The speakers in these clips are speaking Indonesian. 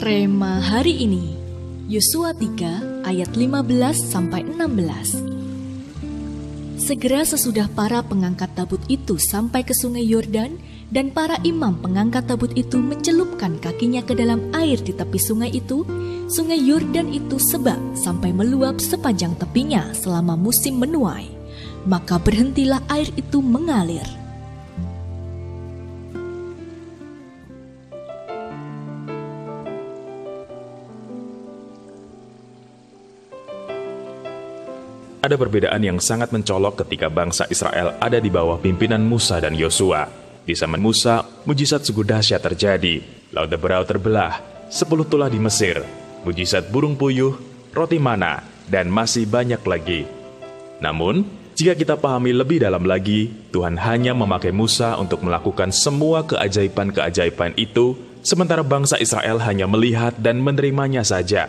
Rema hari ini, Yosua 3 ayat 15-16. Segera sesudah para pengangkat tabut itu sampai ke sungai Yordan, dan para imam pengangkat tabut itu mencelupkan kakinya ke dalam air di tepi sungai itu, sungai Yordan itu sebab sampai meluap sepanjang tepinya selama musim menuai. Maka berhentilah air itu mengalir. Ada perbedaan yang sangat mencolok ketika bangsa Israel ada di bawah pimpinan Musa dan Yosua. Di zaman Musa, mujizat sungguh dahsyat terjadi. Laut Teberau terbelah, 10 tulah di Mesir, mujizat burung puyuh, roti mana, dan masih banyak lagi. Namun, jika kita pahami lebih dalam lagi, Tuhan hanya memakai Musa untuk melakukan semua keajaiban-keajaiban itu, sementara bangsa Israel hanya melihat dan menerimanya saja.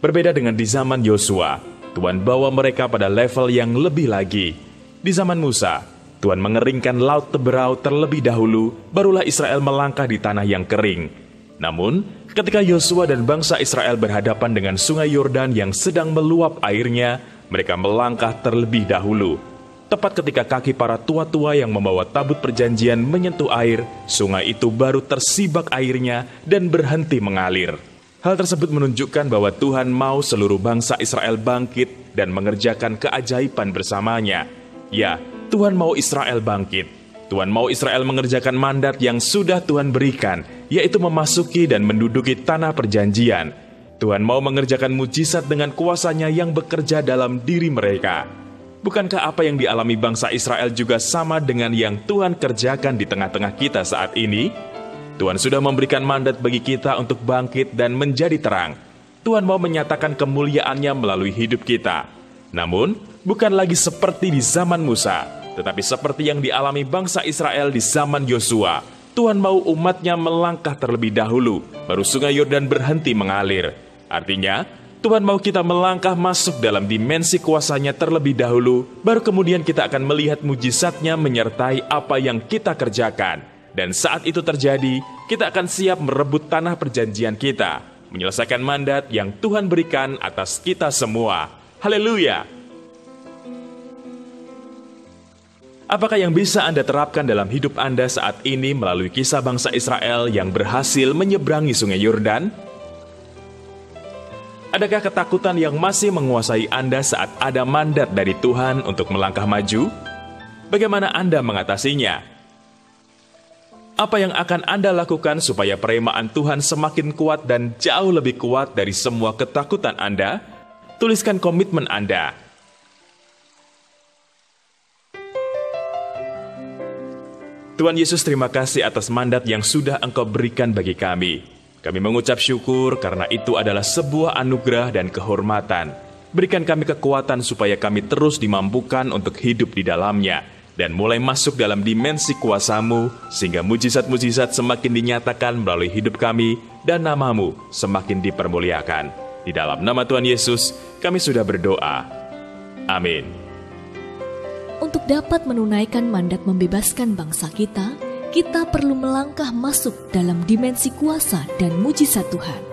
Berbeda dengan di zaman Yosua, Tuhan bawa mereka pada level yang lebih lagi. Di zaman Musa, Tuhan mengeringkan Laut Teberau terlebih dahulu, barulah Israel melangkah di tanah yang kering. Namun, ketika Yosua dan bangsa Israel berhadapan dengan sungai Yordan yang sedang meluap airnya, mereka melangkah terlebih dahulu. Tepat ketika kaki para tua-tua yang membawa tabut perjanjian menyentuh air, sungai itu baru tersibak airnya dan berhenti mengalir. Hal tersebut menunjukkan bahwa Tuhan mau seluruh bangsa Israel bangkit dan mengerjakan keajaiban bersamanya. Ya, Tuhan mau Israel bangkit. Tuhan mau Israel mengerjakan mandat yang sudah Tuhan berikan, yaitu memasuki dan menduduki tanah perjanjian. Tuhan mau mengerjakan mujizat dengan kuasanya yang bekerja dalam diri mereka. Bukankah apa yang dialami bangsa Israel juga sama dengan yang Tuhan kerjakan di tengah-tengah kita saat ini? Tuhan sudah memberikan mandat bagi kita untuk bangkit dan menjadi terang. Tuhan mau menyatakan kemuliaan-Nya melalui hidup kita. Namun, bukan lagi seperti di zaman Musa, tetapi seperti yang dialami bangsa Israel di zaman Yosua. Tuhan mau umat-Nya melangkah terlebih dahulu, baru sungai Yordan berhenti mengalir. Artinya, Tuhan mau kita melangkah masuk dalam dimensi kuasa-Nya terlebih dahulu, baru kemudian kita akan melihat mujizat-Nya menyertai apa yang kita kerjakan. Dan saat itu terjadi, kita akan siap merebut tanah perjanjian kita, menyelesaikan mandat yang Tuhan berikan atas kita semua. Haleluya! Apakah yang bisa Anda terapkan dalam hidup Anda saat ini melalui kisah bangsa Israel yang berhasil menyeberangi sungai Yordan? Adakah ketakutan yang masih menguasai Anda saat ada mandat dari Tuhan untuk melangkah maju? Bagaimana Anda mengatasinya? Apa yang akan Anda lakukan supaya peremaan Tuhan semakin kuat dan jauh lebih kuat dari semua ketakutan Anda? Tuliskan komitmen Anda. Tuhan Yesus, terima kasih atas mandat yang sudah Engkau berikan bagi kami. Kami mengucap syukur karena itu adalah sebuah anugerah dan kehormatan. Berikan kami kekuatan supaya kami terus dimampukan untuk hidup di dalamnya, dan mulai masuk dalam dimensi kuasa-Mu, sehingga mujizat-mujizat semakin dinyatakan melalui hidup kami, dan nama-Mu semakin dipermuliakan. Di dalam nama Tuhan Yesus, kami sudah berdoa. Amin. Untuk dapat menunaikan mandat membebaskan bangsa kita perlu melangkah masuk dalam dimensi kuasa dan mujizat Tuhan.